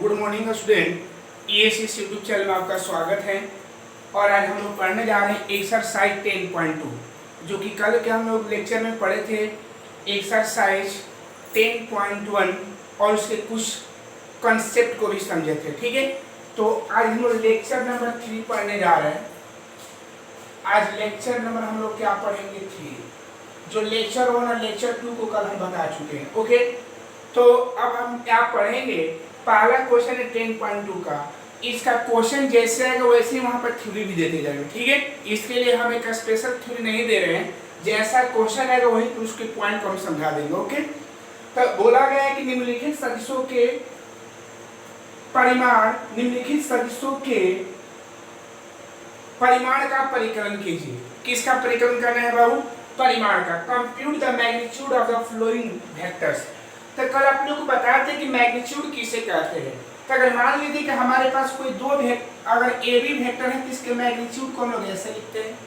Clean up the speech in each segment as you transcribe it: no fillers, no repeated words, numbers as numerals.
Good morning student, EACS YouTube channel में आपका स्वागत है। और आज हम लोग पढ़ने जा रहे हैं एक्सरसाइज 10.2, जो कि कल के हम लोग लेक्चर में पढ़े थे एक्सरसाइज 10.1 और उसके कुछ कॉन्सेप्ट को भी समझे थे। ठीक है, तो आज हम लोग लेक्चर नंबर 3 पढ़ने जा रहे हैं। आज लेक्चर नंबर हम लोग क्या पढ़ेंगे 3, जो लेक्चर 1 और लेक्चर 2 को कल हम बता चुके हैं। ओके, तो अब हम क्या पढ़ेंगे। पहला क्वेश्चन है 10.2 का। इसका क्वेश्चन जैसे आएगा वैसे ही वहां पर थ्योरी भी देते जाएंगे। ठीक है, इसके लिए हम एक स्पेशल थ्योरी नहीं दे रहे हैं, जैसा क्वेश्चन आएगा वही तो उसके पॉइंट को हम समझा देंगे। ओके, तो बोला गया है कि निम्नलिखित सदिशों के परिमाण का परिकलन कीजिए। किसका परिकलन करना है बाबू? परिमाण का। Compute the magnitude of the flowing vectors. तो कल आप लोग को बताया था कि मैग्नीट्यूड किसे कहते हैं। तो अगर मान लीजिए कि हमारे पास कोई दो अगर ए बी वेक्टर है तो इसके मैग्नीट्यूड को हम लोग ऐसे लिखते हैं।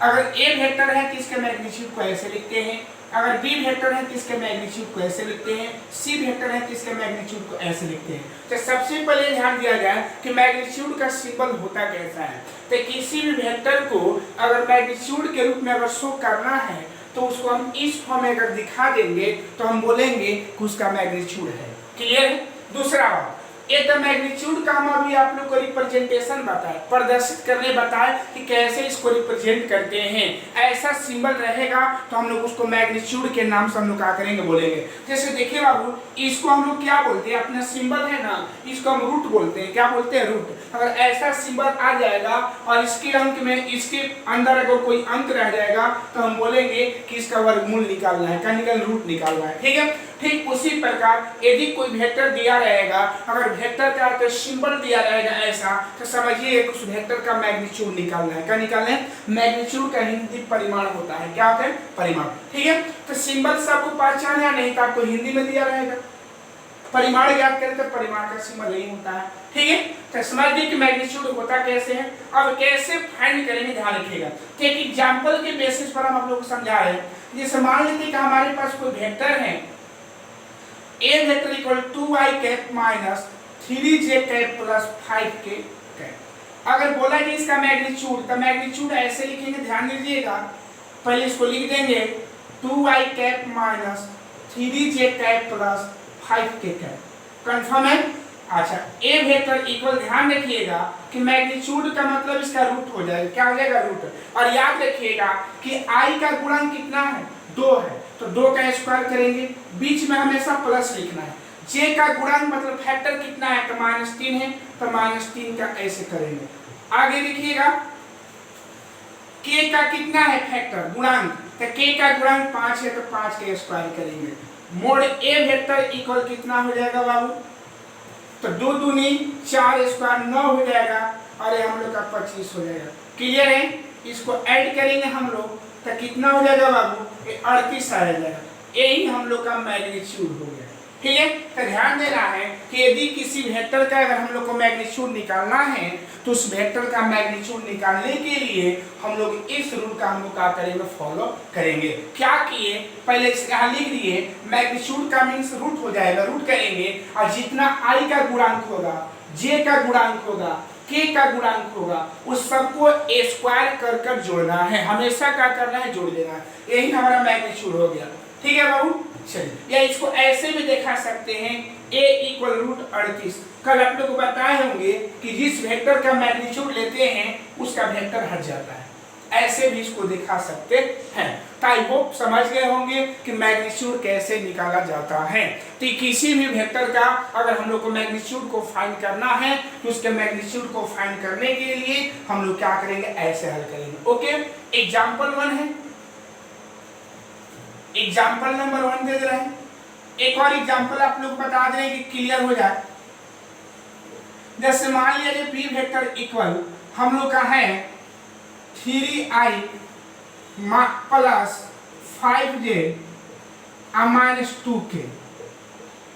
अगर ए वेक्टर है तो इसके मैग्नीट्यूड को ऐसे लिखते हैं। अगर बी वेक्टर है तो इसके मैग्नीट्यूड को ऐसे लिखते हैं। सी वेक्टर है तो इसके मैग्नीट्यूड को ऐसे लिखते हैं। तो सबसे पहले ध्यान दिया जाए कि मैग्नीट्यूड का सिंबल होता कैसा है। तो किसी भी वेक्टर को अगर मैग्नीट्यूड के रूप में अगर शो करना है तो उसको हम इस फॉर्म में अगर दिखा देंगे तो हम बोलेंगे कि उसका मैग्नीट्यूड है। क्लियर है? दूसरा बात, ये तो मैग्नीट्यूड का हम अभी आप लोग को रिप्रेजेंटेशन बताए, प्रदर्शित करने बताए कि कैसे इसको रिप्रेजेंट करते हैं। ऐसा सिंबल रहेगा तो हम लोग उसको मैग्नीट्यूड के नाम से हम लोग क्या करेंगे, बोलेंगे। जैसे देखिए बाबू, इसको हम लोग क्या बोलते हैं, अपना सिंबल है ना, इसको हम रूट बोलते हैं। क्या बोलते हैं? रूट। अगर ऐसा सिंबल आ जाएगा और इसके अंक में, इसके अंदर अगर कोई अंक रह जाएगा तो हम बोलेंगे कि इसका वर्गमूल निकालना है, क्या निकाल, रूट निकालना है। ठीक है, ठीक उसी प्रकार यदि कोई वेक्टर दिया रहेगा, अगर वेक्टर का तो सिंबल दिया रहेगा ऐसा, तो समझिए उस वेक्टर का मैग्नीट्यूड निकालना है। क्या निकालना है? मैग्नीट्यूड का हिंदी परिमाण होता है। क्या होता है? परिमाण। ठीक है, तो सिंबल से आपको पहचान या नहीं तो आपको हिंदी में दिया रहेगा। परिमाण याद करें तो परिमाण का सिंबल यही होता है। ठीक है, तो समझिए कि मैग्नीट्यूड होता कैसे है। अब कैसे फाइंड करेंगे, ध्यान रखिएगा। ठीक, एग्जांपल के बेसिस पर हम आप लोगों को समझा रहे हैं। जैसे मान लीजिए कि हमारे पास कोई वेक्टर है A vector equal 2i cap minus 3j cap plus 5k cap. अगर बोला कि इसका मैग्नीट्यूड, तो मैग्नीट्यूड ऐसे लिखेंगे, ध्यान दीजिएगा। पहले इसको लिख देंगे 2i cap minus 3j cap plus 5k cap. Confirm है? अच्छा, A वेक्टर इक्वल, ध्यान रखिएगा कि मैग्नीट्यूड का मतलब इसका रूट हो जाएगा। क्या हो जाएगा? रूट। और याद रखिएगा कि i का गुणक कितना है? 2 है, तो 2 का स्क्वायर करेंगे, बीच में हमेशा प्लस लिखना है। j का गुणक मतलब फैक्टर कितना है? तो -3 है, तो -3 का ऐसे करेंगे। आगे देखिएगा k का कितना है फैक्टर, गुणक, तो k का गुणक 5 है, तो 5 का स्क्वायर करेंगे। मोड A वेक्टर इक्वल कितना हो जाएगा बाबू? तो 2 दूनी 4 स्क्वायर 9 हो जाएगा, और ये हम लोग का 25 हो जाएगा। क्लियर है? इसको ऐड करेंगे हम लोग तो कितना हो जाएगा बाबू? 38 आ जाएगा। यही हम लोग का मैग्नीट्यूड हो गया। ठीक है, तो ध्यान देना है कि यदि किसी वेक्टर का अगर हम लोग को मैग्नीट्यूड निकालना है तो उस वेक्टर का मैग्नीट्यूड निकालने के लिए हम लोग इस रूल का हम लोग क्या करेंगे, फॉलो करेंगे। क्या किए, पहले यहाँ लिख दिए, मैग्नीट्यूड का मीन्स रूट हो जाएगा, रूट करेंगे, और जितना i का गुणांक होगा, j का गुणांक होगा, k का गुणांक होगा, उस सबको स्क्वायर कर कर जोड़ना है। हमेशा क्या करना है? जोड़ देना है। यही हमारा मैग्नीट्यूड हो गया। ठीक है बाबू, चलिए, या इसको ऐसे भी दिखा सकते हैं, a इक्वल रूट 38। कल आप लोग को बताए होंगे कि जिस वेक्टर का मैग्नीट्यूड लेते हैं उसका वेक्टर हट जाता है। ऐसे भी इसको दिखा सकते हैं। आई होप समझ गए होंगे कि मैग्नीट्यूड कैसे निकाला जाता है। तो किसी भी वेक्टर का अगर हम लोग को मैग्नीट्यूड को फाइंड करना है तो उसके मैग्नीट्यूड को फाइंड करने के लिए हम लोग क्या करेंगे, ऐसे हल करेंगे। ओके, एग्जांपल 1 है, एग्जांपल नंबर 1 दे रहे हैं। एक और एग्जांपल आप लोग बता दें कि क्लियर हो जाए। जैसे मान लीजिए बी वेक्टर इक्वल हम लोग का है 3i plus 5j minus 2k।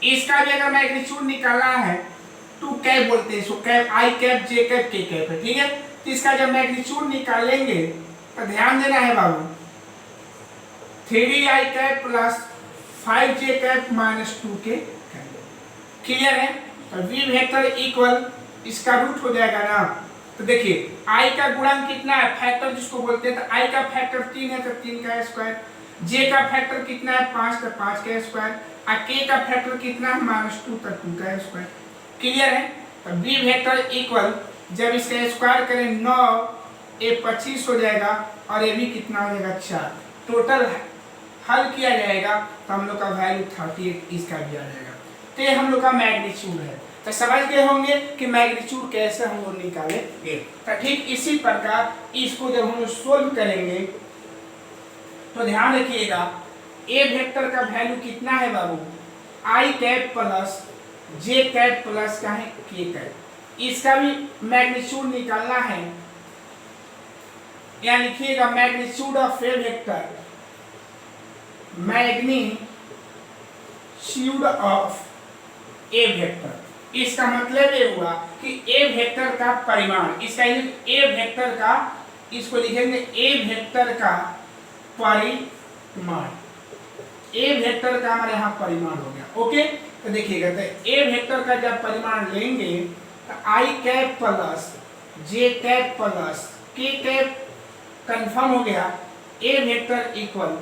इसका भी अगर मैग्नीट्यूड निकालना है 2 कैप बोलते हैं इसको, cap i cap j cap k cap है। ठीक है, तो इसका जब मैग्नीट्यूड निकालेंगे तो ध्यान देना है बाबू, 3i cap plus 5j cap minus 2k। Clear है? वी वेक्टर इक्वल इसका रूट हो जाएगा ना। तो देखिए आई का गुणांक कितना है, फैक्टर जिसको बोलते हैं, तो आई का फैक्टर 3 है तो 3 का स्क्वायर, जे का फैक्टर कितना है 5 तो 5 का स्क्वायर, और के का फैक्टर कितना है -2 तो 2 का स्क्वायर। क्लियर है। तो वी वेक्टर इक्वल जब इसका स्क्वायर करें 9, ये 25 हो जाएगा और ये भी कितना हो जाएगा 4। टोटल हल किया जाएगा तो हम लोग का वैल्यू 38 इसका भी आ जाएगा। तो ये हम लोग का मैग्नीट्यूड है। तो समझ गए होंगे कि मैग्नीट्यूड कैसे हम लोग निकालेंगे। तो ठीक इसी प्रकार इसको जब हम लोग सोल्व करेंगे तो ध्यान रखिएगा ए वेक्टर का वैल्यू कितना है बाबू, आई cap plus J cap plus का है के कैप। इसका भी मैग्नीट्यूड निकालना है। यहाँ लिखिएगा magnitude of A vector, magnitude of A vector. इसका मतलब ये हुआ कि ए वेक्टर का परिमाण, इसका ए वेक्टर का, इसको लिखेंगे ए वेक्टर का परिमाण। ए वेक्टर का हमारे यहाँ परिमाण हो गया। ओके, तो देखिएगा तो ए वेक्टर का जब परिमाण लेंगे तो आई cap plus J cap plus के कैप कंफर्म हो गया। ए वेक्टर इक्वल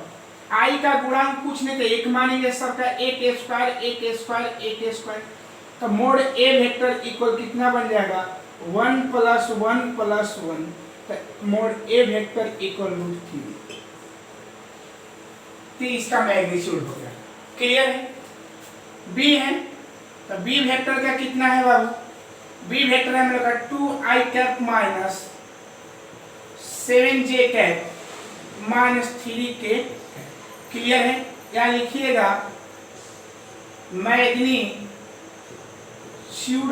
आई का गुणांक कुछ नहीं तो एक मानेंगे, सबका एक स्क्वायर एक स्क्वायर एक स्क्वायर। तो मोड ए वेक्टर इक्वल कितना बन जाएगा 1 + 1 + 1। तो मोड ए वेक्टर इक्वल √3। तो इसका मैग्नीट्यूड हो गया। क्लियर है। बी है तो बी वेक्टर का कितना है बाबू, बी वेक्टर है हम लोग का 2i cap minus 7j cap minus 3k। Clear है। यहाँ लिखिएगा magnitude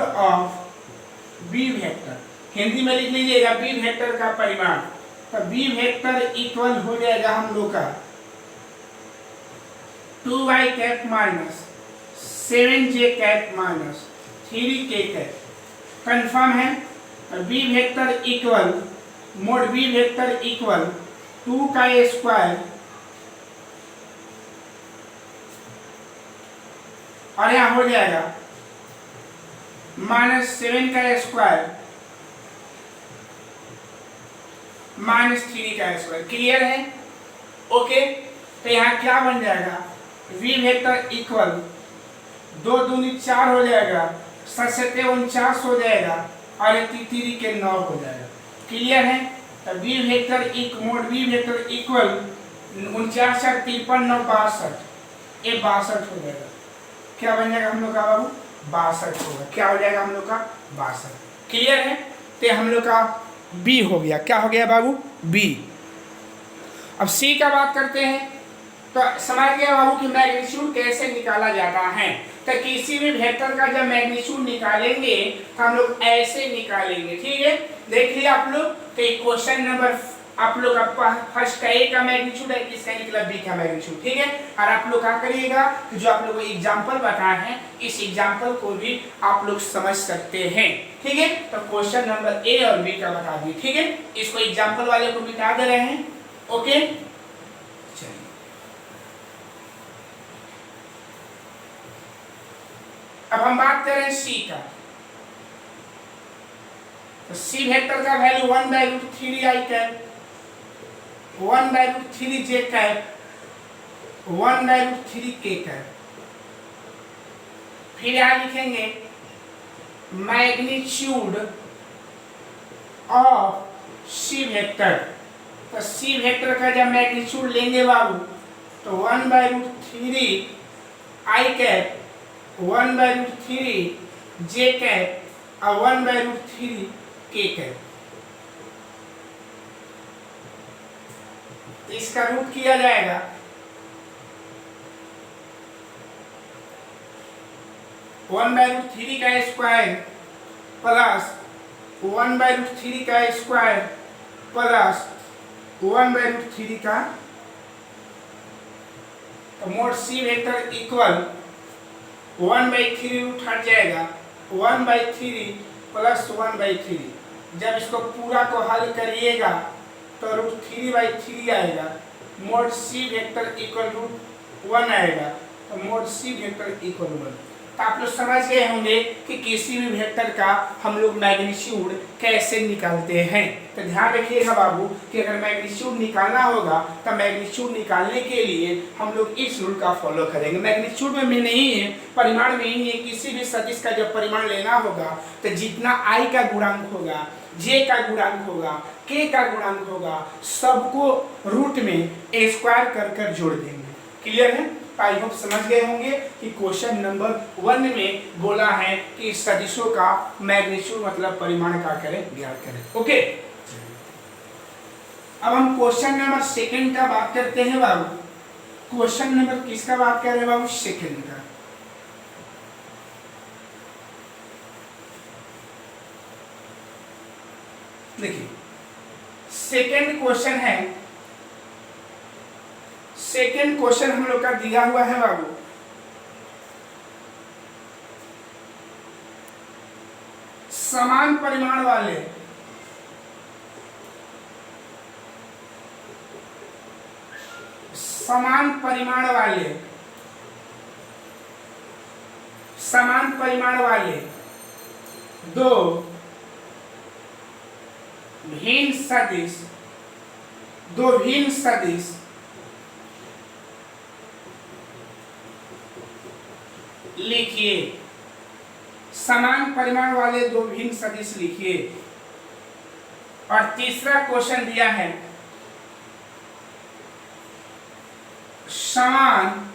of B vector, Hindi में लिख लीजिएगा बी वेक्टर का परिमाण। तो बी वेक्टर इक्वल हो जाएगा हम लोग का 2y cap minus 7j cap minus 3k cap. Confirm है। तो B vector equal mod B vector equal 2 का स्क्वायर और यहाँ हो जाएगा -7 का स्क्वायर -3 का स्क्वायर। क्लियर है। ओके, तो यहाँ क्या बन जाएगा v वेक्टर इक्वल 2 दूनी 4 हो जाएगा, 7 49 हो जाएगा और 3 के 9 हो जाएगा। क्लियर है। तो v vector mode v vector equal 49 4 53 9 62, ये 62 हो जाएगा। क्या बन जाएगा हम लोग का बाबू 62 होगा। क्या हो जाएगा हम लोग का 62। क्लियर है। तो हम लोग का बी हो गया। क्या हो गया बाबू बी। अब सी का बात करते हैं। तो समझ गया बाबू कि मैग्नीट्यूड कैसे निकाला जाता है। तो किसी भी वेक्टर का जब मैग्नीट्यूड निकालेंगे तो हम लोग ऐसे निकालेंगे। ठीक है, देख लिया आप लोग। तो क्वेश्चन नंबर आप लोग का फर्स्ट का ए का मैग्नीट्यूड है, इसका निकला बी का मैग्नीट्यूड। ठीक है, और आप लोग क्या करिएगा कि जो आप लोग को एग्जांपल बताए हैं इस एग्जांपल को भी आप लोग समझ सकते हैं। ठीक है, तो क्वेश्चन नंबर ए और बी का बता दिए। ठीक है, इसको एग्जांपल वाले को मिटा दे रहे हैं। ओके, चलिए अब हम बात करें सी का। तो सी वेक्टर का value 1/√3i cap 1/√3j cap 1/√3k cap. फिर यहां लिखेंगे मैग्नीट्यूड ऑफ सी वेक्टर। तो सी वेक्टर का जब मैग्नीट्यूड लेंगे बाबू तो 1/√3i कैप 1/√3j कैप और 1/√3k कैप। इसका रूट किया जाएगा 1/√3 का स्क्वायर प्लस 1/√3 का स्क्वायर प्लस 1/√3 का। तो मोड सी वेक्टर इक्वल 1/3 रूट हट जाएगा 1/3 प्लस 1/3। जब इसको पूरा को हल करिएगा तो √3/3 आएगा। मोड सी वेक्टर इक्वल √1 आएगा। तो मोड सी वेक्टर इक्वल 1। तो आप लोग समझ गए होंगे कि किसी भी वेक्टर का हम लोग मैग्नीट्यूड कैसे निकालते हैं। तो ध्यान रखिएगा बाबू कि अगर मैग्नीट्यूड निकालना होगा तो मैग्नीट्यूड निकालने के लिए हम लोग इस रूल का फॉलो करेंगे। मैग्नीट्यूड में नहीं है, परिमाण में ही है, किसी भी सदिश का जब परिमाण लेना होगा तो जितना आई का गुणांक होगा, जे का गुणांक होगा, के का गुणांक होगा, सबको रूट में ए स्क्वायर कर कर जोड़ देंगे। क्लियर है? आई होप समझ गए होंगे कि क्वेश्चन नंबर 1 में बोला है कि सदिशों का मैग्नीट्यूड मतलब परिमाण का करें, ज्ञात करें। ओके, अब हम क्वेश्चन नंबर 2 का बात करते हैं बाबू। क्वेश्चन नंबर किसका बात कर रहे हैं बाबू? 2 का। देखिए, सेकंड क्वेश्चन है, सेकंड क्वेश्चन हम लोग का दिया हुआ है बाबू, समान परिमाण वाले समान परिमाण वाले दो भिन्न सदिश लिखिए। समान परिमाण वाले दो भिन्न सदिश लिखिए। और तीसरा क्वेश्चन दिया है, समान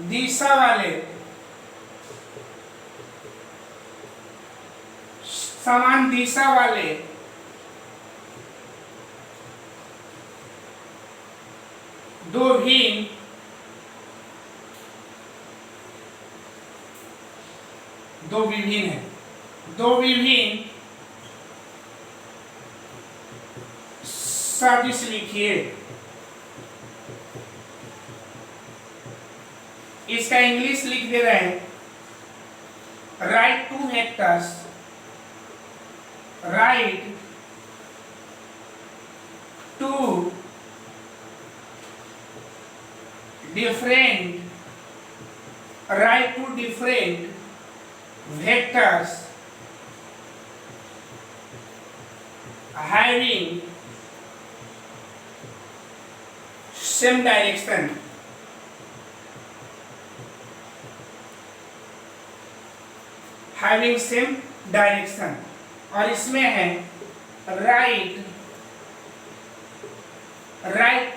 दिशा वाले दो विभिन्न सदिश लिखिए। इसका इंग्लिश लिख दे रहे हैं, write two different vectors having same direction। और इसमें है write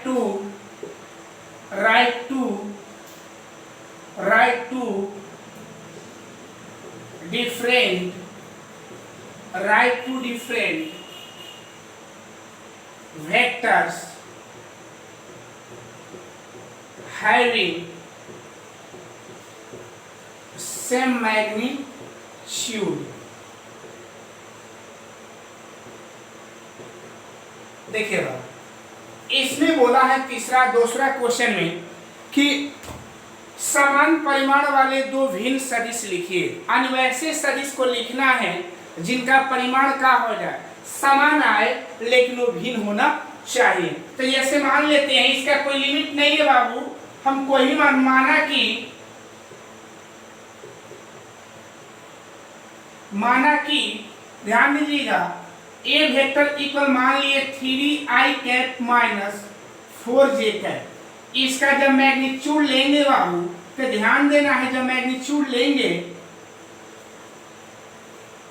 two different vectors having same magnitude। देखिए बाबू, इसमें बोला है दूसरा क्वेश्चन में कि समान परिमाण वाले दो भिन्न सदिश लिखिए। वैसे सदिश को लिखना है जिनका परिमाण का हो जाए, समान आए लेकिन वो भिन्न होना चाहिए। तो जैसे मान लेते हैं, इसका कोई लिमिट नहीं है बाबू, हम कोई भी माना कि ध्यान दीजिएगा, ए वेक्टर इक्वल मान लिए 3i cap minus 4j cap. इसका जब मैग्नीट्यूड लेंगे बाबू तो ध्यान देना है, जब मैग्नीट्यूड लेंगे,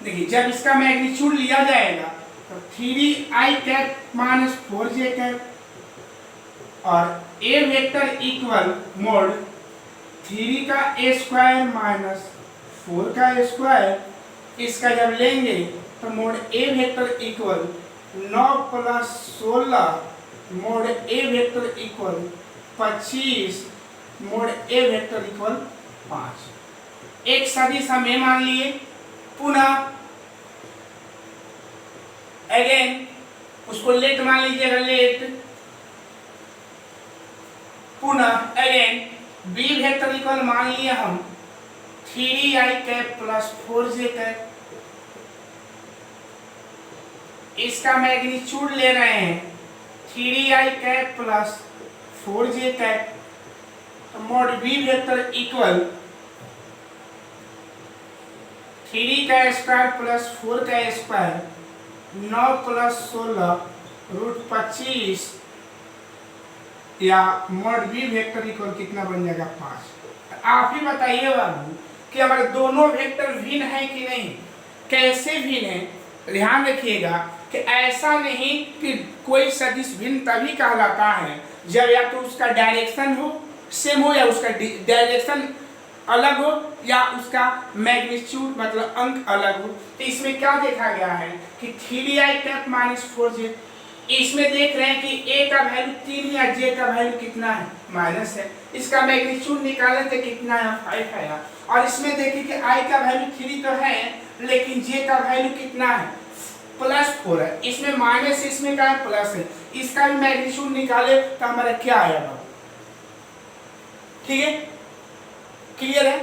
देखिए जब इसका मैग्नीट्यूड लिया जाएगा तो 3i cap minus 4j cap और ए वेक्टर इक्वल मोड 3 का ए स्क्वायर माइनस 4 का ए स्क्वायर। इसका जब लेंगे तो mode A vector equal 9 + 16 mode A vector equal 25 mode A vector equal 5। एक सदिश हम ए मान लिए, पुनः अगेन उसको लेट मान लीजिएगा, लेट, पुनः अगेन बी वेक्टर इक्वल मान लिए हम 3i cap plus 4j cap. इसका मैग्नीट्यूड ले रहे हैं 3i cap plus 4j cap. तो मोड बी वेक्टर इक्वल 3 का स्क्वायर प्लस 4 का स्क्वायर 9 प्लस 16 रूट 25 या मॉड बी वेक्टर इक्वल कितना बन जाएगा 5। आप ही बताइए बाबू कि हमारे दोनों वेक्टर भिन्न है कि नहीं, कैसे भिन्न है। ध्यान रखिएगा कि ऐसा नहीं कि कोई सदिश भिन्न तभी कहलाता है जब या तो उसका डायरेक्शन हो सेम हो या उसका डायरेक्शन अलग हो या उसका मैग्नीट्यूड मतलब अंक अलग हो। तो इसमें क्या देखा गया है कि 3i कैप माइनस 4j, इसमें देख रहे हैं कि a का वैल्यू 3 या j का वैल्यू कितना है माइनस है, इसका मैग्नीट्यूड निकाले तो कितना है 5 है। और इसमें देखिए कि i का वैल्यू 3 तो है लेकिन j का वैल्यू कितना है प्लस 4 है, इसमें माइनस है इसमें क्या है प्लस है, इसका भी मैग्नीट्यूड निकाले तो हमारा क्या आएगा। ठीक है, क्लियर है।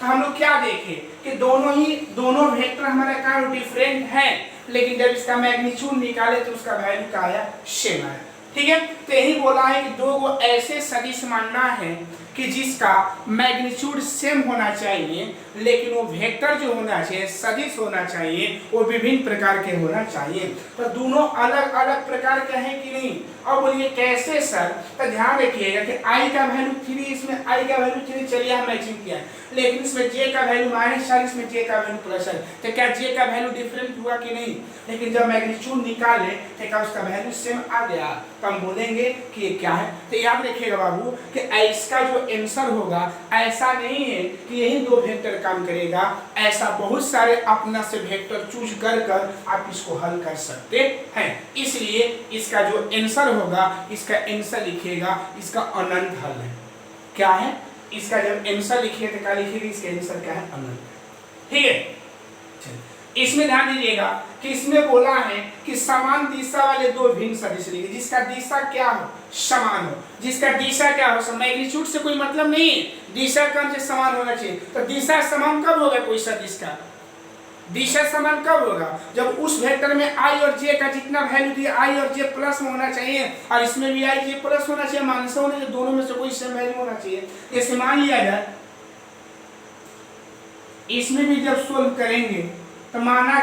तो हम लोग क्या देखें कि दोनों वेक्टर हमारा क्या डिफरेंट है लेकिन जब इसका मैग्नीट्यूड निकाले तो उसका वैल्यू क्या आया सेम आया। ठीक है, तो यही बोला है कि दो को ऐसे सदिश मानना है कि जिसका मैग्नीट्यूड सेम होना चाहिए लेकिन वो वेक्टर जो होना चाहिए सदिश होना चाहिए वो विभिन्न प्रकार के होना चाहिए। तो दोनों अलग अलग प्रकार के हैं कि नहीं। अब बोलिए कैसे सर, तो ध्यान रखिएगा कि i का वैल्यू 3, इसमें i का वैल्यू 3 चलिए हम मैचिंग किया है लेकिन इसमें j का वैल्यू -4, इसमें j का वैल्यू प्लस है, तो क्या j का वैल्यू डिफरेंट हुआ कि नहीं। लेकिन जब मैग्नीट्यूड निकाले तो क्या उसका वैल्यू सेम आ गया, तो हम बोलेंगे कि ये क्या है। तो याद रखिएगा बाबू कि इसका जो आंसर होगा ऐसा नहीं है कि यही दो वेक्टर काम करेगा, ऐसा बहुत सारे अपना से वेक्टर चूज कर आप इसको हल कर सकते हैं। इसलिए इसका जो आंसर होगा इसका आंसर लिखिएगा इसका अनंत हल है। क्या है इसका जब आंसर लिखिए तो क्या लिखिएगा इसका आंसर क्या है अनंत। ठीक है, इसमें ध्यान दीजिएगा कि इसमें बोला है कि समान दिशा वाले दो भिन्न सदिश लिखिए जिसका दिशा क्या हो समान हो, जिसका दिशा क्या हो मैग्नीट्यूड से कोई मतलब नहीं है, दिशा क्रम से समान होना चाहिए। तो दिशा समान कब होगा कोई सदिश का, दिशा समान कब होगा जब उस वेक्टर में i और j का जितना वैल्यू दिया i और j प्लस में होना चाहिए और इसमें भी i j प्लस होना चाहिए, माइनस होना चाहिए, दोनों में से कोई सेम वैल्यू होना चाहिए। जैसे मान लिया जाए इसमें भी जब सोल्व करेंगे तो माना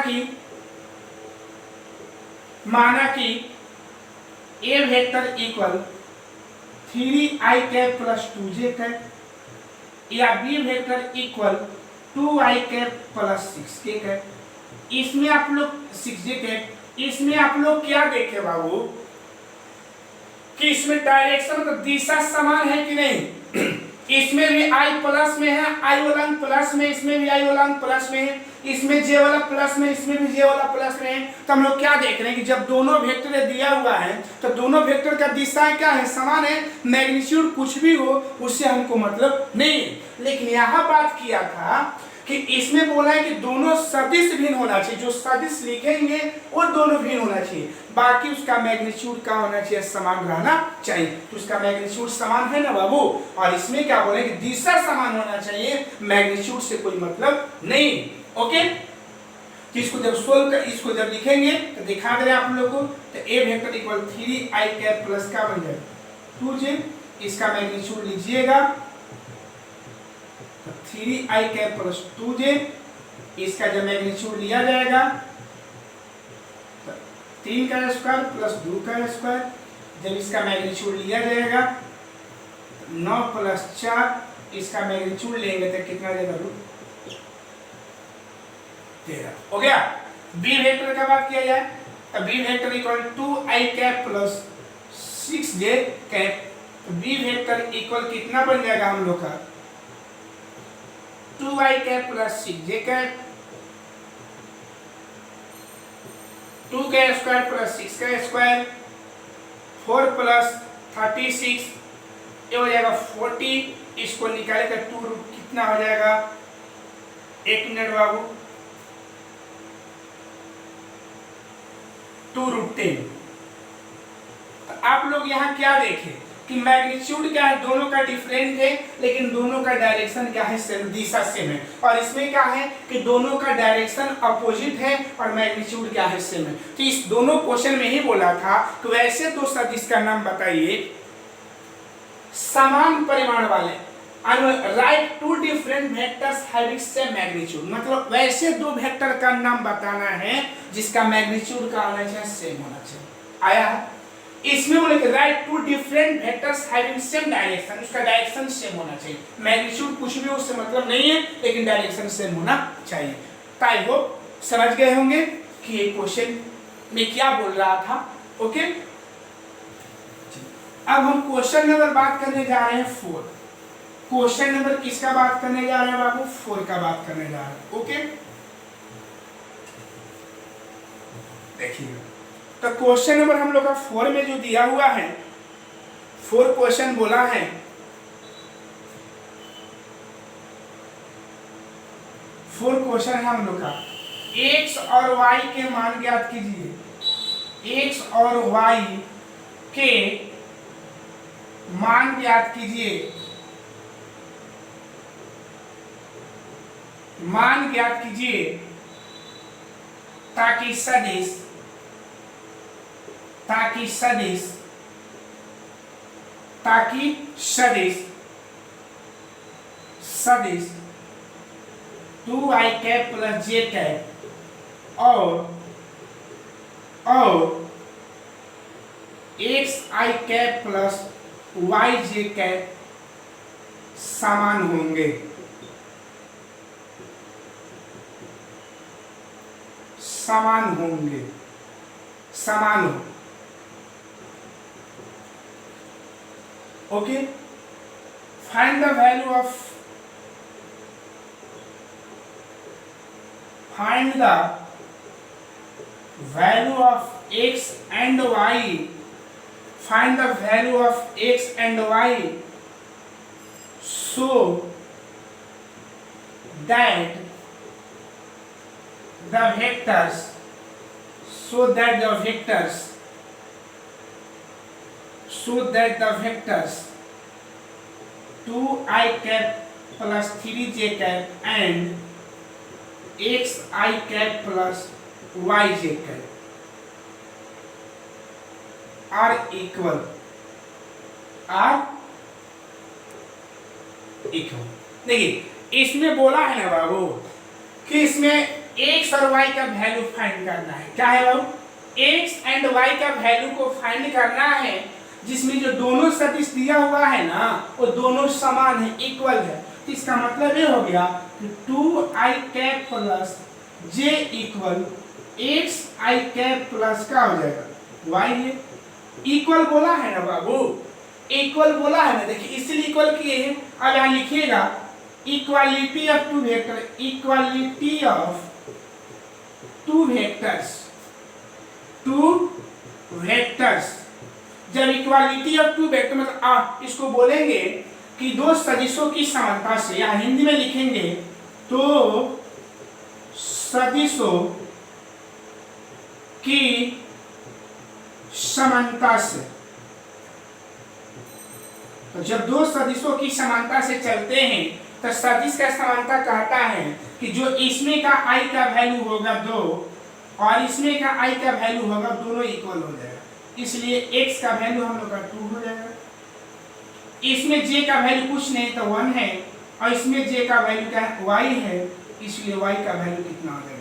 कि a vector equal 3i cap plus 2j cap या b vector equal 2i cap plus 6k cap. इसमें आप लोग 6j कैप, इसमें आप लोग क्या देखे बाबू कि इसमें डायरेक्शन तो दिशा समान है कि नहीं। इसमें भी i प्लस में है, i वाला प्लस में, इसमें भी i वाला प्लस में है, इसमें j वाला प्लस में, इसमें भी j वाला प्लस में है। तो हम लोग क्या देख रहे हैं कि जब दोनों वेक्टर दिया हुआ है तो दोनों वेक्टर का दिशा क्या है समान है, मैग्नीट्यूड कुछ भी हो उससे हमको मतलब नहीं। लेकिन यहाँ बात किया था कि इसमें बोला है कि दोनों सदिश भिन्न होना चाहिए, जो सदिश लिखेंगे वो दोनों भिन्न होना चाहिए, बाकी उसका मैग्नीट्यूड क्या होना चाहिए समान रहना चाहिए। तो उसका मैग्नीट्यूड समान है ना बाबू, और इसमें क्या बोले कि दिशा समान होना चाहिए, मैग्नीट्यूड से कोई मतलब नहीं। ओके, इसको जब सोल्व कर इसको जब लिखेंगे तो दिखा दे रहे आप लोगों को। तो a vector equal 3i cap plus क्या बन जाएगा 2j, इसका मैग्नीट्यूड लीजिएगा 3i कैप प्लस 2j, इसका जब मैग्नीट्यूड लिया जाएगा 3 का स्क्वायर प्लस 2 का स्क्वायर, जब इसका मैग्नीट्यूड लिया जाएगा 9 प्लस 4, इसका मैग्नीट्यूड लेंगे तो कितना देगा 13। हो गया। बी वेक्टर का बात किया जाए तो B vector equal 2i cap plus 6j cap, तो बी वेक्टर इक्वल कितना बन जाएगा हम लोग का 2i cap plus 6j cap, 2 का स्क्वायर प्लस 6 का स्क्वायर, 4 प्लस 36 ये हो जाएगा 40, इसको निकाले तो 2 रूट कितना हो जाएगा, एक मिनट बाबू, 2 रूट 10। आप लोग यहाँ क्या देखें कि मैग्नीट्यूड क्या है दोनों का डिफरेंट है लेकिन दोनों का डायरेक्शन क्या है सेम, दिशा सेम है। और इसमें क्या है कि दोनों का डायरेक्शन अपोजिट है और मैग्नीट्यूड क्या है सेम है। तो इस दोनों क्वेश्चन में ही बोला था कि वैसे दो सदिश का नाम बताइए समान परिमाण वाले, and write two different vectors having same magnitude, मतलब वैसे दो वेक्टर का नाम बताना है जिसका मैग्नीट्यूड का होना चाहिए सेम होना चाहिए। आया है? इसमें बोले कि write two different vectors having same direction, उसका डायरेक्शन सेम होना चाहिए। मैग्नीट्यूड कुछ भी उससे मतलब नहीं है, लेकिन डायरेक्शन सेम होना चाहिए। तो आई होप समझ गए होंगे कि ये क्वेश्चन में क्या बोल रहा था। ओके, अब हम क्वेश्चन नंबर बात करने जा रहे हैं 4। क्वेश्चन नंबर किसका बात करने जा रहे हैं बाबू? 4 का बात करने जा रहे हैं। ओके, देखिए तो क्वेश्चन नंबर हम लोग का 4 में जो दिया हुआ है, 4 क्वेश्चन बोला है, 4 क्वेश्चन है हम लोग का। x और y के मान ज्ञात कीजिए, x और y के मान ज्ञात कीजिए, मान ज्ञात कीजिए ताकि सदिश सदिश 2i cap plus j cap और xi cap plus yj cap समान होंगे, समान होंगे, समान हो। Okay, find the value of x and y, find the value of x and y so that the vectors 2i cap plus 3j cap and xi cap plus yj cap are equal। देखिए इसमें बोला है ना बाबू कि इसमें x और y का value find करना है। क्या है बाबू? x एंड y का वैल्यू को फाइंड करना है, जिसमें जो दोनों सदिश दिया हुआ है ना वो दोनों समान है, इक्वल है। तो इसका मतलब ये हो गया कि 2i cap plus j equal xi cap plus क्या हो जाएगा y है। इक्वल बोला है ना बाबू, इक्वल बोला है ना। देखिए इसलिए इक्वल किए हैं। अब यहाँ लिखिएगा equality of two vector, equality of two vectors. जब इक्वालिटी ऑफ टू वेक्टर मतलब इसको बोलेंगे कि दो सदिशों की समानता से, या हिंदी में लिखेंगे तो सदिशों की समानता से। तो जब दो सदिशों की समानता से चलते हैं तो सदिश का समानता कहता है कि जो इसमें का i का वैल्यू होगा 2 और इसमें का i का वैल्यू होगा, दोनों इक्वल हो जाएगा। इसलिए x का वैल्यू हम लोग का 2 हो जाएगा। इसमें j का वैल्यू कुछ नहीं तो 1 है और इसमें j का वैल्यू क्या है? y है, इसलिए y का वैल्यू कितना हो जाएगा?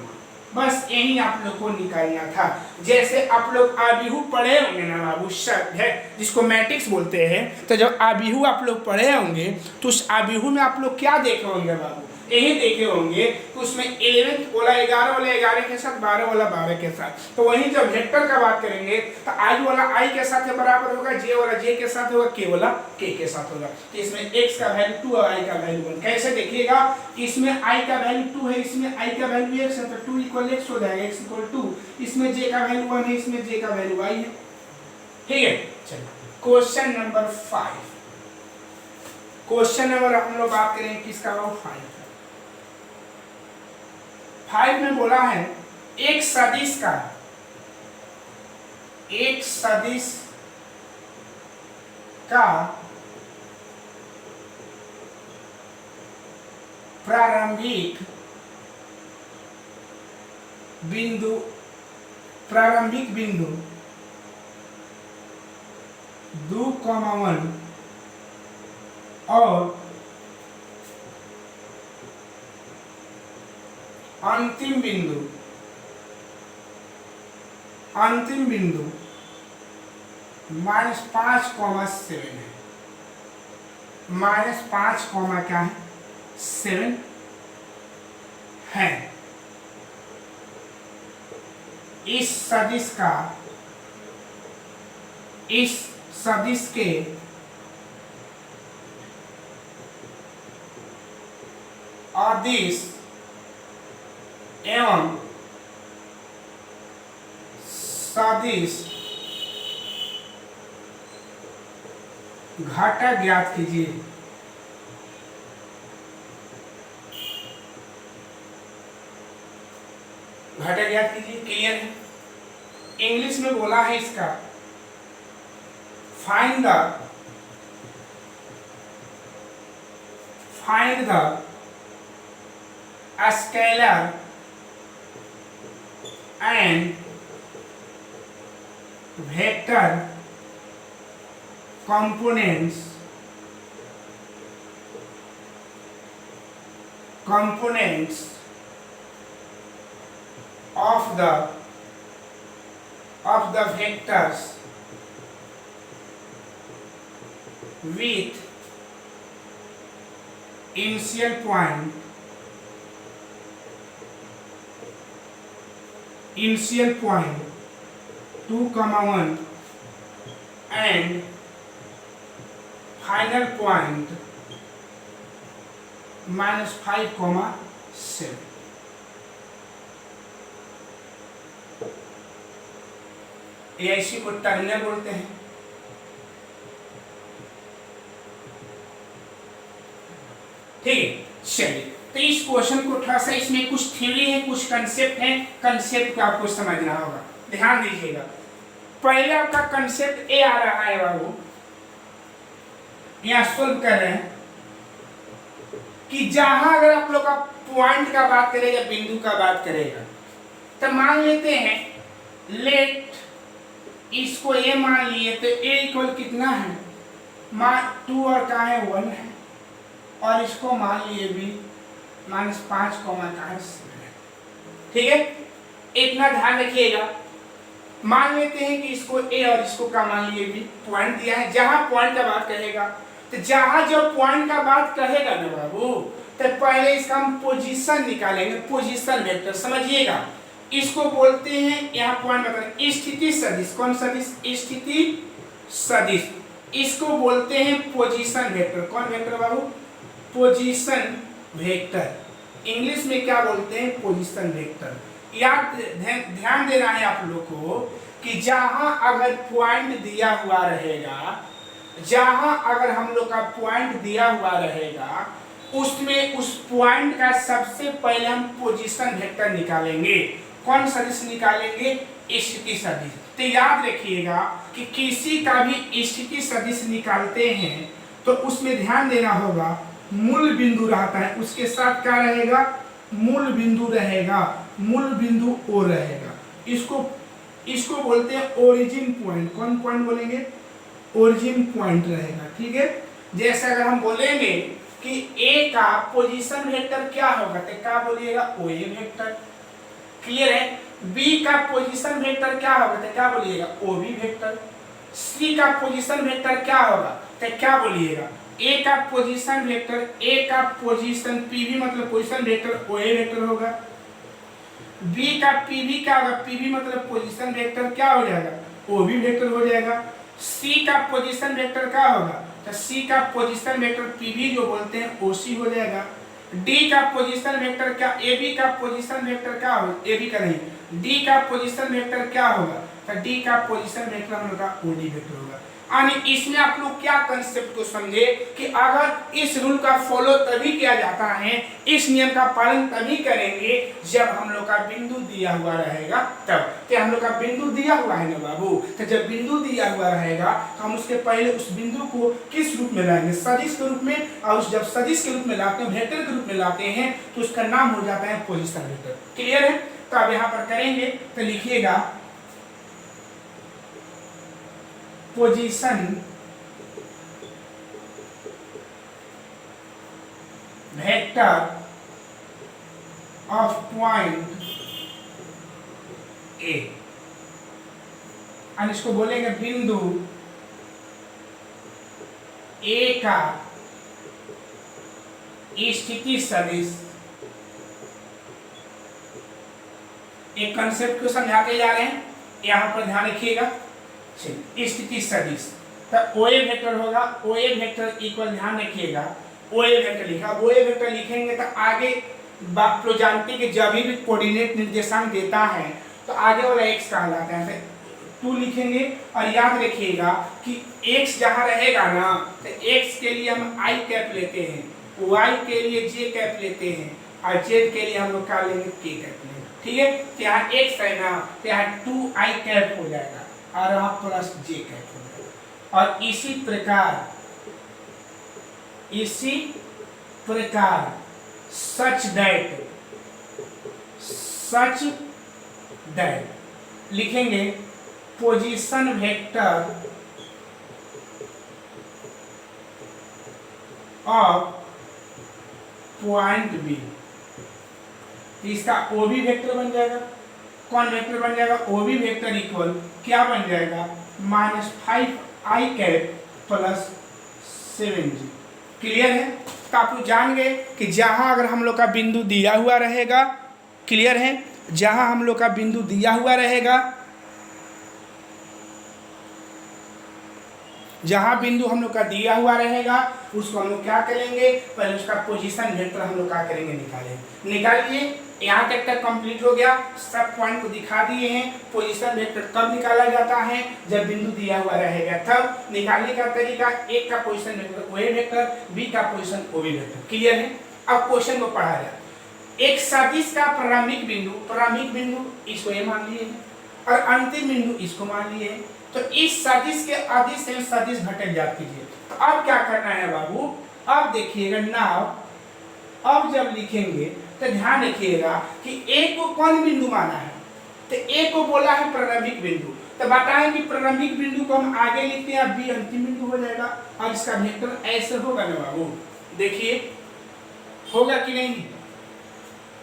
बस यही आप लोग को निकालना था। जैसे आप लोग आबिहू पढ़े होंगे ना बाबू, शब्द है जिसको मैट्रिक्स बोलते हैं, तो जब आबिहू आप लोग पढ़े होंगे तो उस आबिहू में आप लोग क्या देखे होंगे बाबू? यही देखे होंगे कि उसमें 11 वाला 11 वाला 11 के साथ, 12 वाला 12 के साथ। तो वहीं जब वेक्टर का बात करेंगे तो i वाला i के साथ बराबर होगा, j वाला j के साथ होगा, k वाला k के साथ होगा। तो इसमें x का वैल्यू 2 और i का वैल्यू 1। कैसे देखिएगा, इसमें i का वैल्यू 2 है, इसमें i का वैल्यू x है, तो 2 इक्वल x हो जाएगा, x इक्वल 2। इसमें j का वैल्यू 1 है, इसमें j का वैल्यू y है। ठीक है, चलिए क्वेश्चन नंबर 5। क्वेश्चन नंबर हम लोग बात करेंगे किसका? 5 में बोला है एक सदिश का प्रारंभिक बिंदु 2, 1 और अंतिम बिंदु -5,7 है। -5, क्या है 7 है। इस सदिश के अदिश एवं सदिश घटक ज्ञात कीजिए। घटक ज्ञात कीजिए। क्लियर है? इंग्लिश में बोला है इसका find the scalar and vector components of the vectors with initial point 2, 1 and final point -5,7। AIC को टर्मिनल बोलते हैं। ठीक है, चलिए तो इस क्वेश्चन को थोड़ा सा, इसमें कुछ थ्योरी है, कुछ कंसेप्ट है, कंसेप्ट को आपको समझना होगा। ध्यान दीजिएगा, पहले आपका कंसेप्ट ए आ रहा है बाबू, यहाँ सोल्व कर रहे हैं कि जहां अगर आप लोग का पॉइंट का बात करें या बिंदु का बात करेगा, तो मान लेते हैं लेट इसको ए मान लिए, तो ए इक्वल कितना है 2 और का है 1 है, और इसको मान लिए भी -5, का है 7 है। ठीक है, इतना ध्यान रखिएगा। मान लेते हैं कि इसको ए और इसको का मान लिए भी पॉइंट दिया है। जहां पॉइंट का बात करेगा, तो जहां जो पॉइंट का बात कहेगा ना बाबू, तो पहले इसका हम पोजीशन निकालेंगे, पोजीशन वेक्टर। समझिएगा, इसको बोलते हैं, यहाँ पॉइंट बताएं, स्थिति सदिश। कौन सदिश? स्थिति सदिश। इसको बोलते हैं पोजीशन वेक्टर। कौन वेक्टर बाबू? Position vector. इंग्लिश में क्या बोलते हैं? Position vector. याद ध्यान देना है आप लोग को कि जहां अगर पॉइंट दिया हुआ रहेगा, जहां अगर हम लोग का पॉइंट दिया हुआ रहेगा, उसमें उस पॉइंट का सबसे पहले हम पोजीशन वेक्टर निकालेंगे। कौन सदिश निकालेंगे? स्थिति सदिश। तो याद रखिएगा कि किसी का भी स्थिति सदिश निकालते हैं तो उसमें ध्यान देना होगा, मूल बिंदु रहता है, उसके साथ क्या रहेगा? मूल बिंदु रहेगा, मूल बिंदु ओ रहेगा। इसको बोलते हैं ओरिजिन पॉइंट। कौन पॉइंट बोलेंगे? ओरिजिन पॉइंट रहेगा। ठीक है, जैसे अगर हम बोलेंगे कि ए का पोजीशन वेक्टर क्या होगा, तो क्या बोलिएगा? ओए वेक्टर। क्लियर है? बी का पोजीशन वेक्टर क्या होगा, तो क्या बोलिएगा? ओबी वेक्टर। सी का पोजीशन वेक्टर क्या होगा, तो क्या बोलिएगा? ए का पोजीशन वेक्टर, ए का पोजीशन पीवी मतलब पोजीशन वेक्टर ओए वेक्टर होगा। बी का पीवी क्या होगा? पीवी मतलब पोजीशन वेक्टर क्या हो जाएगा? ओबी वेक्टर हो जाएगा। सी का पोजीशन वेक्टर क्या होगा, तो सी का पोजीशन वेक्टर पीवी जो बोलते हैं ओसी हो जाएगा। डी का पोजीशन वेक्टर क्या? एबी का पोजीशन वेक्टर क्या होगा? एबी का नहीं, डी का पोजीशन वेक्टर क्या होगा, तो डी का पोजीशन वेक्टर हम लोग का ओडी वेक्टर होगा। यानी इसमें आप लोग क्या कंसेप्ट को समझे कि अगर इस रूल का फॉलो तभी किया जाता है, इस नियम का पालन तभी करेंगे जब हम लोग का बिंदु दिया हुआ रहेगा तब। क्या हम लोग का बिंदु दिया हुआ है ना बाबू, तो जब बिंदु दिया हुआ रहेगा तो हम उसके पहले उस बिंदु को किस रूप में लाएंगे? सदिश के रूप में। और जब सदिश के रूप में लाते हैं, वेक्टर के रूप में लाते हैं, तो उसका नाम हो जाता है पोजीशन वेक्टर। क्लियर है? तो अब यहाँ पर करेंगे तो लिखिएगा position vector of point A, और इसको बोलेंगे बिंदु ए का स्थिति सदिश। एक कंसेप्ट को समझाते जा रहे हैं, यहां पर ध्यान रखिएगा। स्थिति सदिश तो ओए वेक्टर होगा, ओए वेक्टर इक्वल, ध्यान रखिएगा ओए वेक्टर लिखा, ओए वेक्टर लिखेंगे तो आगे तो जानते कि जब भी कोऑर्डिनेट निर्देशांक देता है तो आगे वाला x कहलाता है, तो 2 लिखेंगे। और याद रखिएगा कि x जहां रहेगा ना तो x के लिए हम i कैप लेते हैं, y के लिए j कैप लेते हैं, और z के लिए हम लोग क्या लेंगे k कैप लेंगे, ठीक है। तो यहाँ x है ना तो यहाँ 2i कैप हो जाएगा और यहाँ प्लस j कैप हो जाएगा। और इसी प्रकार सच दैट लिखेंगे position vector of point B, इसका ओ बी वेक्टर बन जाएगा। कौन वेक्टर बन जाएगा? ओ बी वेक्टर इक्वल क्या बन जाएगा? -5i cap plus 7j। Clear है? तो आप लोग जान गए कि जहां अगर हम लोग का बिंदु दिया हुआ रहेगा, क्लियर है, जहां हम लोग का बिंदु दिया हुआ रहेगा, जहां बिंदु हम लोग का दिया हुआ रहेगा उसको हम लोग क्या करेंगे, पहले उसका पोजीशन वेक्टर हम लोग क्या करेंगे, निकालिए। यहाँ तक कंप्लीट हो गया, सब पॉइंट को दिखा दिए हैं। पोजीशन वेक्टर कब निकाला जाता है? जब बिंदु दिया हुआ रहेगा तब। निकालने का तरीका, एक का पोजीशन वेक्टर ओए वेक्टर, बी का पोजीशन ओबी वेक्टर। क्लियर है? अब क्वेश्चन को पढ़ा जाए। एक सदिश का प्रारंभिक बिंदु इसको ये मान लिए और अंतिम बिंदु इसको मान लिए, तो इस सदिश के अदिश से सदिश घटक ज्ञात कीजिए। तो अब क्या करना है बाबू? अब देखिएगा नाउ, अब जब लिखेंगे तो ध्यान रखिएगा कि ए को कौन बिंदु माना है, तो ए को बोला है प्रारंभिक बिंदु, तो बताएं कि प्रारंभिक बिंदु को हम आगे लिखते हैं, बी अंतिम बिंदु हो जाएगा और इसका वेक्टर ऐसे होगा ना बाबू। देखिए होगा कि नहीं?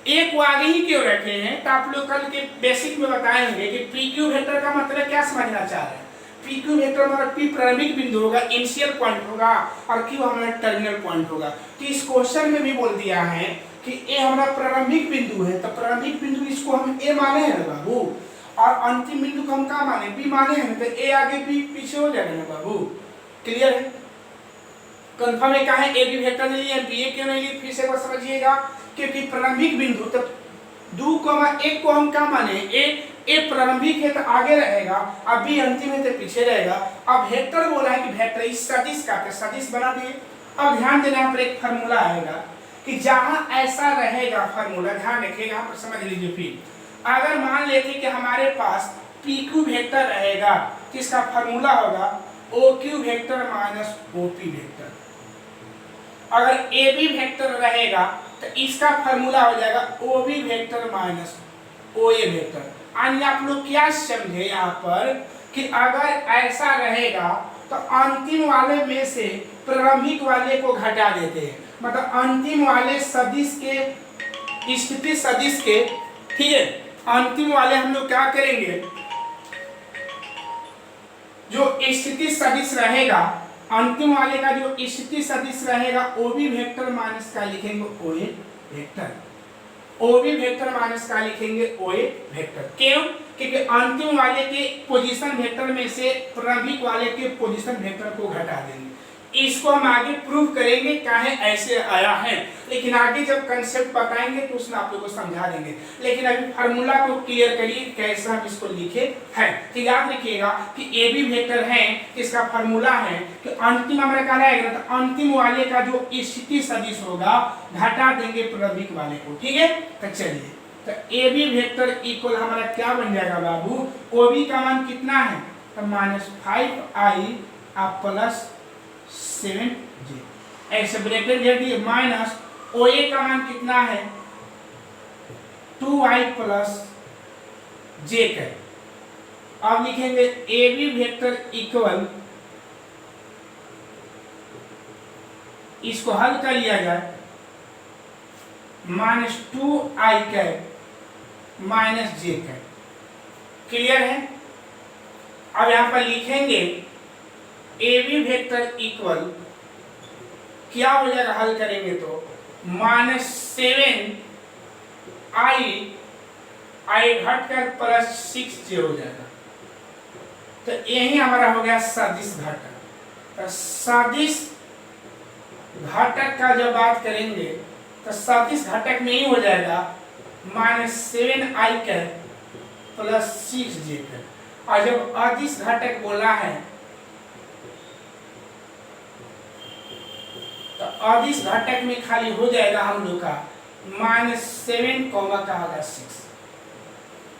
ए को आगे ही क्यों रखे हैं? तो आप लोग कल के बेसिक में बताएंगे कि पी क्यू वेक्टर का मतलब क्या समझना चाह रहे हैं। पी क्यू वेक्टर मतलब पी प्रारंभिक बिंदु होगा, इनिशियल पॉइंट होगा, और क्यू हमारा टर्मिनल पॉइंट होगा। तो इस क्वेश्चन में भी बोल दिया है कि ए हमारा प्रारंभिक बिंदु है, तो प्रारंभिक बिंदु इसको हम ए माने हैं बाबू, और अंतिम बिंदु को हम क्या माने, बी माने हैं, तो ए आगे बी पीछे हो जाएगा ना बाबू। क्लियर है? कंफर्म है? कहा है ए बी वेक्टर नहीं है, बी ए क्यों नहीं है? फिर से बात समझिएगा, क्योंकि प्रारंभिक बिंदु तब 2,1 को हम क्या माने, ए प्रारंभिक है तो आगे रहेगा, अब बी अंतिम है तो पीछे रहेगा। अब वेक्टर बोला है कि वेक्टर इस सदिश का, तो सदिश बना दिए। अब ध्यान देना, यहाँ पर एक फार्मूला आएगा कि जहां ऐसा रहेगा, फार्मूला ध्यान रखिएगा, यहाँ पर समझ लीजिए। फिर अगर मान लेते कि हमारे पास पी क्यू वेक्टर रहेगा तो इसका फार्मूला होगा O Q vector minus O P vector. अगर ए बी वेक्टर रहेगा तो इसका फार्मूला हो जाएगा ओ B vector minus O A vector. यानी आप लोग क्या समझे यहाँ पर कि अगर ऐसा रहेगा तो अंतिम वाले में से प्रारंभिक वाले को घटा देते हैं, मतलब अंतिम वाले सदिश के स्थिति सदिश के, ठीक है, अंतिम वाले हम लोग क्या करेंगे, जो स्थिति सदिश रहेगा, अंतिम वाले का जो स्थिति सदिश रहेगा ओ बी वेक्टर माइनस का लिखेंगे O A vector, O B vector minus का लिखेंगे ओ ए वेक्टर। क्यों? क्योंकि अंतिम वाले के पोजीशन वेक्टर में से प्रारंभिक वाले के पोजीशन वेक्टर को घटा देंगे। इसको हम आगे प्रूव करेंगे काहे ऐसे आया है, लेकिन आगे जब कंसेप्ट बताएंगे तो उसमें आप लोगों को समझा देंगे। लेकिन अभी फार्मूला को क्लियर करिए कैसे हम इसको लिखे हैं। तो याद रखिएगा कि ए बी वेक्टर है, इसका फार्मूला है कि अंतिम हमारा क्या रहेगा, तो अंतिम वाले का जो स्थिति सदिश होगा घटा देंगे प्रारंभिक वाले को। ठीक है, तो चलिए, तो ए बी वेक्टर इक्वल हमारा क्या बन जाएगा बाबू, ओ बी का मान कितना है, तो -5i प्लस 7j, ऐसे ब्रैकेट दे दिए, माइनस ओ ए का मान कितना है 2i प्लस j का। अब लिखेंगे ए बी वेक्टर इक्वल, इसको हल कर लिया जाए, माइनस 2i कैप माइनस जे कैप। क्लियर है? अब यहां पर लिखेंगे ए बी वेक्टर इक्वल क्या हो जाएगा हल करेंगे तो माइनस 7i घट कर प्लस 6j हो जाएगा। तो यही हमारा हो गया सदिश घटक। तो सदिश घटक का जब बात करेंगे तो सदिश घटक में ही हो जाएगा minus 7i cap plus 6j cap. और जब अदिश घटक बोला है तो अदिश घटक में खाली हो जाएगा हम लोग का माइनस 7 कॉमा का होगा 6।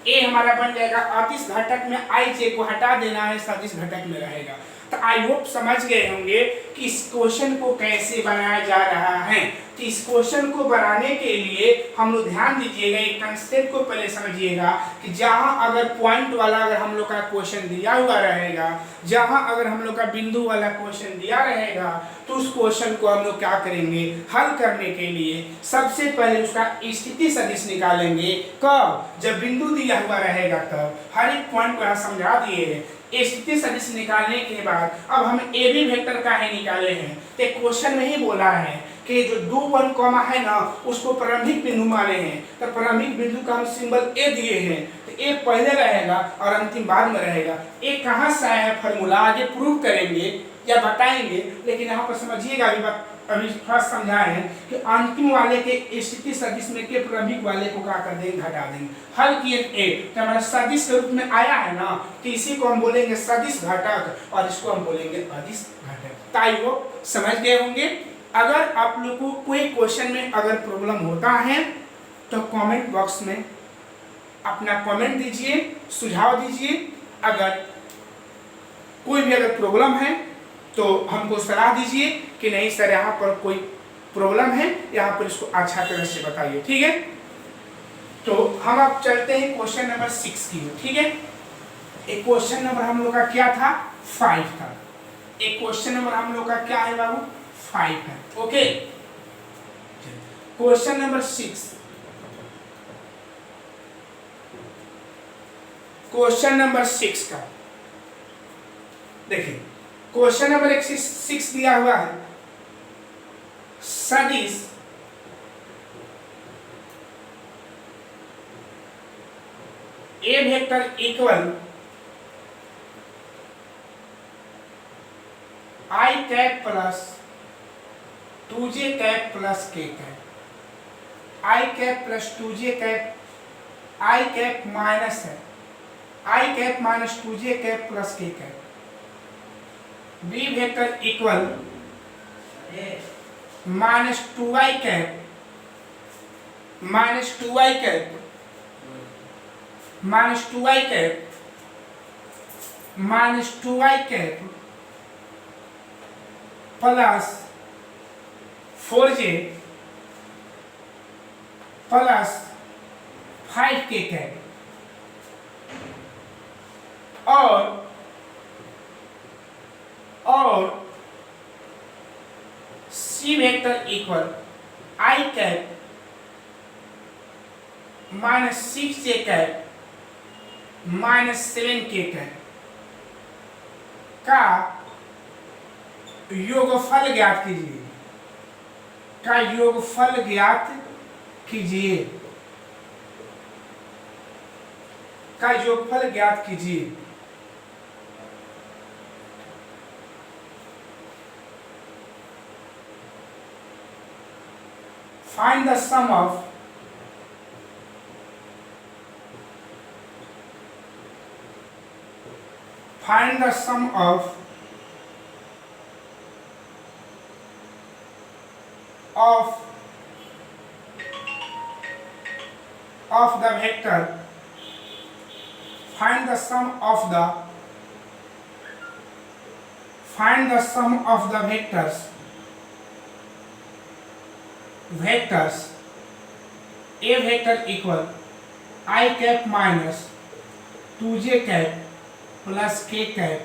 ए हमारा बन जाएगा अदिश घटक में आई जे को हटा देना है, सदिश घटक में रहेगा। तो आई होप समझ गए होंगे कि इस क्वेश्चन को कैसे बनाया जा रहा है। तो इस क्वेश्चन को बनाने के लिए हम लोग ध्यान दीजिएगा, एक कंसेप्ट को पहले समझिएगा कि जहां अगर पॉइंट वाला अगर हम लोग का क्वेश्चन दिया हुआ रहेगा, जहां अगर हम लोग का बिंदु वाला क्वेश्चन दिया रहेगा, तो उस क्वेश्चन को हम लोग क्या करेंगे हल करने के लिए सबसे पहले उसका स्थिति सदिश निकालेंगे। कब? जब बिंदु दिया हुआ रहेगा तब। हर एक पॉइंट को यहाँ समझा दिए। स्थिति सदिश निकालने के बाद अब हम ए बी वेक्टर का है निकाले हैं। तो क्वेश्चन में ही बोला है कि जो 2 1 कॉमा है ना उसको प्रारंभिक बिंदु माने हैं। तो प्रारंभिक बिंदु का हम सिंबल ए दिए हैं। तो ए पहले रहेगा और अंतिम बाद में रहेगा। ए कहाँ से आया है फॉर्मूला आगे प्रूव करेंगे या बताएंगे, लेकिन यहाँ पर समझिएगा अभी फर्स्ट समझाए हैं कि अंतिम वाले के स्थिति सदिश में के प्रारंभिक वाले को क्या कर देंगे घटा देंगे। हल किए ए तो हमारा सदिश के रूप में आया है ना, तो इसी को हम बोलेंगे सदिश घटक और इसको हम बोलेंगे अदिश घटक। ताई वो समझ गए होंगे। अगर आप लोग को कोई क्वेश्चन में अगर प्रॉब्लम होता है तो कमेंट बॉक्स में अपना कमेंट दीजिए, सुझाव दीजिए। अगर कोई भी अगर प्रॉब्लम है तो हमको सलाह दीजिए कि नहीं सर यहाँ पर कोई प्रॉब्लम है, यहाँ पर इसको अच्छा तरह से बताइए। ठीक है, तो हम अब चलते हैं क्वेश्चन नंबर 6 की। ठीक है, एक क्वेश्चन नंबर हम लोग का क्या था 5 था। एक क्वेश्चन नंबर हम लोग का क्या है बाबू 5 है। Okay, question number 6। Question number 6 का देखिए, क्वेश्चन नंबर 6 दिया हुआ है सदिश A vector equal I cap plus 2j cap plus k cap. I cap plus 2j cap, I cap minus है I cap minus 2j cap plus k cap. B vector equal minus 2i cap minus 2i cap minus 2i cap minus 2i cap plus 4j plus 5k cap और C vector equal I cap minus 6j cap minus 7k cap का योगफल ज्ञात कीजिए। का योगफल ज्ञात कीजिए। का योगफल ज्ञात कीजिए। Find the sum of the vector. Find the sum of the vectors a vector equal I cap minus 2j cap plus k cap,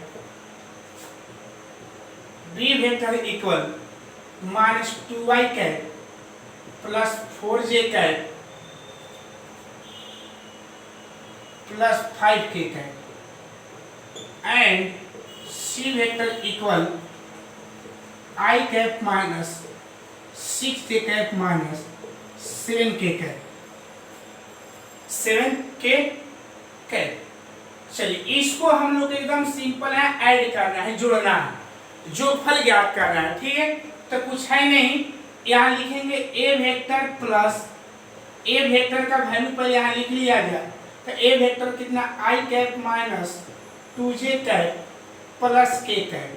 b vector equal minus 2i cap plus 4j cap plus 5k cap and C vector equal I cap minus 6k cap minus 7k cap 7k cap. चलिए इसको हम लोग एकदम simple है, add करना है, जोड़ना है, जो फल ज्ञात करना है। ठीक है, तो कुछ है नहीं, यहाँ लिखेंगे a vector plus a vector का वैल्यू पर यहाँ लिख लिया जाए तो a वेक्टर कितना I cap minus 2j cap plus k cap.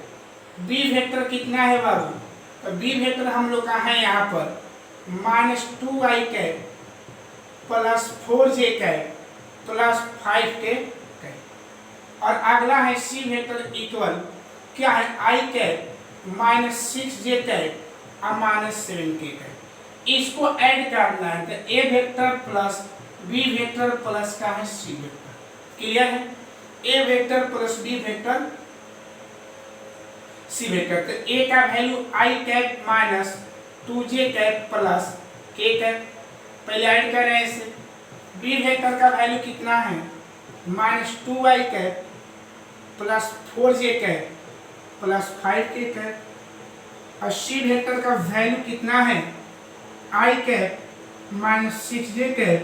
b vector कितना है बाबू, तो b वेक्टर हम लोग का है यहाँ पर minus 2i cap plus 4j cap plus 5k cap. और अगला है c वेक्टर इक्वल क्या है i cap minus 6j cap और माइनस 7k कैप। इसको ऐड करना है तो a vector plus b vector plus का है c वेक्टर। क्लियर है, a vector plus b vector c vector. तो a का value i cap minus 2j cap plus k cap, पहले ऐड कर रहे हैं इसे। b वेक्टर का वैल्यू कितना है minus 2i cap plus 4j cap plus 5k cap. और c वेक्टर का वैल्यू कितना है i cap minus 6j cap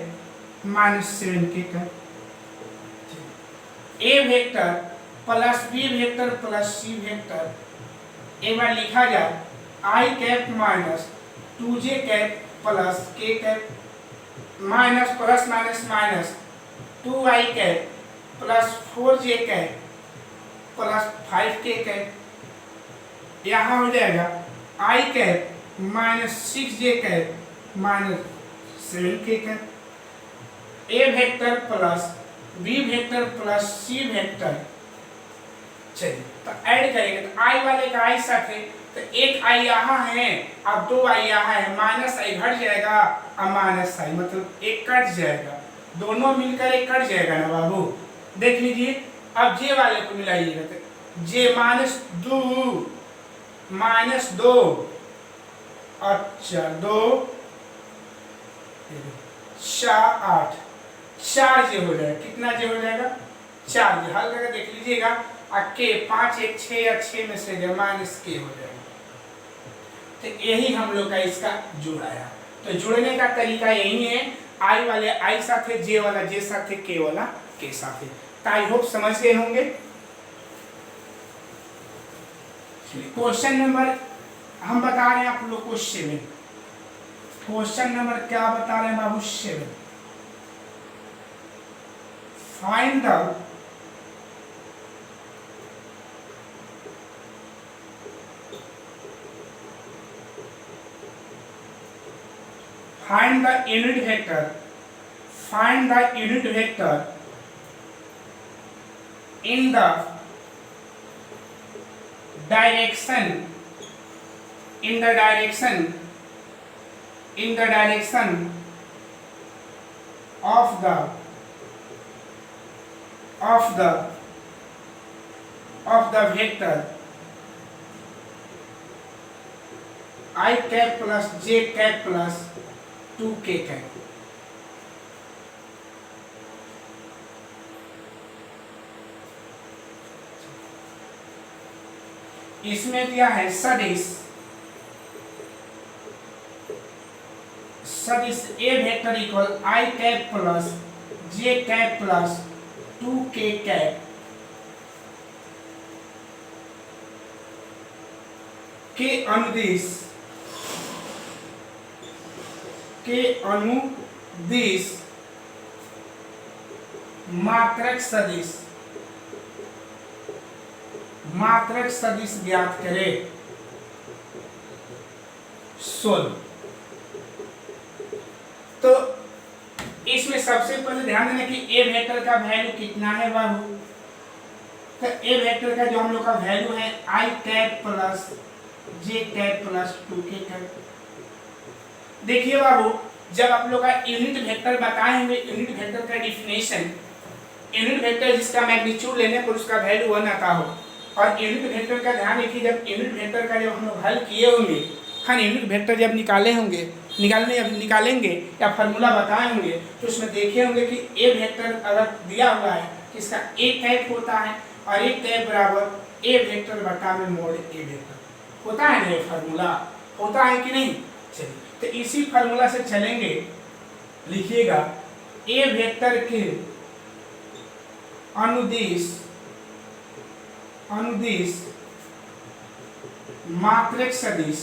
minus 7k cap. a vector plus b vector plus c vector एक बार लिखा जाए i cap minus 2j cap plus k cap minus plus minus minus 2i cap plus 4j cap plus 5k cap. यहाँ हो जाएगा i cap minus 6j cap minus 7k cap. a vector plus b vector plus c vector. चलिए तो add करेंगे तो i वाले का i साथ है तो एक i यहाँ है और 2i यहाँ है, माइनस i घट जाएगा और माइनस i मतलब एक कट जाएगा, दोनों मिलकर एक कट जाएगा ना बाबू। देख लीजिए अब j वाले को मिलाइएगा तो j माइनस 2 अच्छा 2 4 8 4 j हो जाएगा। कितना j हो जाएगा 4 j। हल करके देख लीजिएगा k 5 1 6 या 6 में से माइनस k हो जाएगा। तो यही हम लोग का इसका जोड़ आया। तो जोड़ने का तरीका यही है, i वाले i साथ है, j वाला j साथ है, k वाला k साथ है। तो आई होप समझ गए होंगे। क्वेश्चन नंबर हम बता रहे हैं आप लोग को 7। क्वेश्चन नंबर क्या बता रहे हैं बाबू 7। Find the find the unit vector in the direction of the vector I cap plus j cap plus 2k cap. इसमें दिया है सदिश a vector equal I cap plus j cap plus 2k cap के अनुदिश मात्रक सदिश ज्ञात करे। सोल्व। तो इसमें सबसे पहले ध्यान देना कि a वेक्टर का वैल्यू कितना है बाबू। तो a वेक्टर का जो हम लोग का वैल्यू है I cap plus j cap plus 2k cap. देखिए बाबू जब आप लोग का यूनिट वेक्टर बताए होंगे, यूनिट वेक्टर का डिफिनेशन, यूनिट वेक्टर जिसका मैग्नीट्यूड लेने पर उसका वैल्यू 1 आता हो। और यूनिट वेक्टर का ध्यान रखिए, जब यूनिट वेक्टर का जब हम लोग हल किए होंगे, हाँ यूनिट वेक्टर जब निकाले होंगे निकालेंगे या फार्मूला बताएंगे तो उसमें देखे होंगे कि ए वेक्टर अगर दिया हुआ है कि इसका ए कैप होता है और ए कैप बराबर ए वेक्टर बटा में मोड ए वेक्टर होता है ना, ये फार्मूला होता है कि नहीं। चलिए तो इसी फार्मूला से चलेंगे, लिखिएगा ए वेक्टर के अनुदिश मात्रक सदिश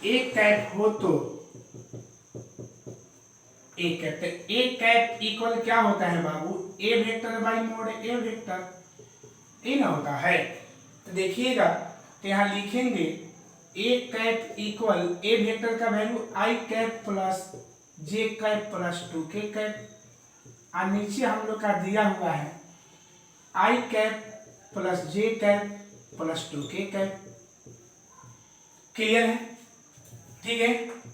ए कैप हो तो ए कैप, तो ए कैप इक्वल क्या होता है बाबू, A vector by mod A vector, ये ना होता है। तो देखिएगा तो यहाँ लिखेंगे A cap equal A vector का value I cap plus J cap plus 2k cap, और नीचे हम लोग का दिया हुआ है I cap plus J cap plus 2k cap. Clear है, ठीक है।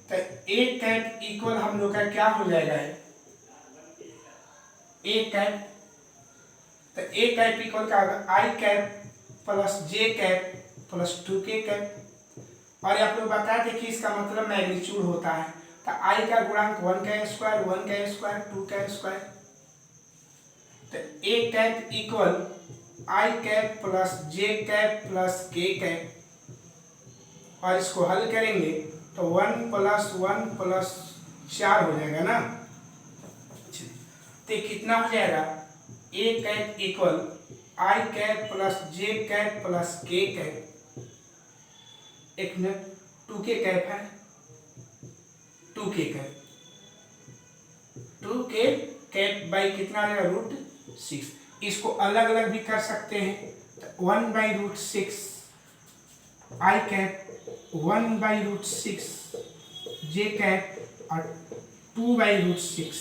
तो ए कैप इक्वल हम लोग का क्या हो जाएगा है ए कैप, तो ए कैप इक्वल क्या होगा आई cap plus J cap plus 2k cap. और आप लोग बताए थे कि इसका मतलब मैग्नीट्यूड होता है, तो आई का गुणांक 1 का स्क्वायर 2 का स्क्वायर, तो ए cap equal I cap plus J cap plus के कैप, और इसको हल करेंगे तो 1 प्लस 4 हो जाएगा ना। तो कितना हो जाएगा ए cap equal I cap plus J cap plus के कैप, एक मिनट 2k कैप है 2k कैप बाई कितना आ जाएगा √6। इसको अलग अलग भी कर सकते हैं, तो 1/√6 आई कैप 1/√6 जे कैप और 2/√6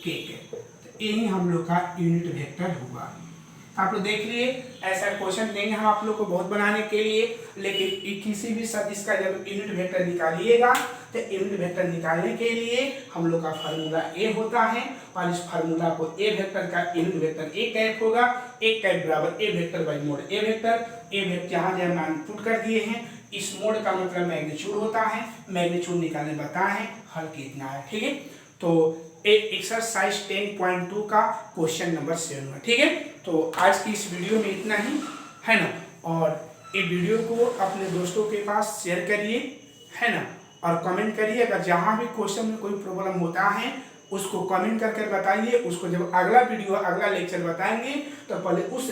के कैप, तो यही हम लोग का यूनिट वेक्टर हुआ। आप लोग देख लिए, ऐसा क्वेश्चन देंगे हम आप लोग को बहुत बनाने के लिए, लेकिन किसी भी सदिश का जब यूनिट वेक्टर निकालिएगा तो यूनिट वेक्टर निकालने के लिए हम लोग का फार्मूला ए होता है, और इस फार्मूला को ए वेक्टर का यूनिट वेक्टर ए कैप होगा, ए कैप बराबर A vector by mod A vector. A vector जहाँ जहाँ मान पुट कर दिए हैं, इस मोड का मतलब मैग्नीट्यूड होता है, मैग्नीट्यूड निकालने बताए हैं, हल कितना है, ठीक है। तो एक्सरसाइज 10.2 का क्वेश्चन नंबर 7 है, ठीक है। तो आज की इस वीडियो में इतना ही है ना, और ये वीडियो को अपने दोस्तों के पास शेयर करिए, है ना, और कमेंट करिए। अगर जहाँ भी क्वेश्चन में कोई प्रॉब्लम होता है उसको कमेंट करके बताइए। उसको जब अगला वीडियो अगला लेक्चर बताएंगे तो पहले उस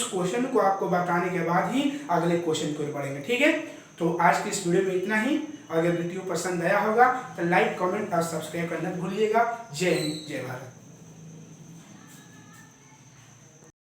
क्वेश्चन को आपको बताने के बाद ही अगले क्वेश्चन की ओर बढ़ेंगे, ठीक है। तो आज की इस वीडियो में इतना ही। अगर वीडियो पसंद आया होगा तो लाइक कमेंट और सब्सक्राइब करना भूलिएगा। जय हिंद, जय भारत।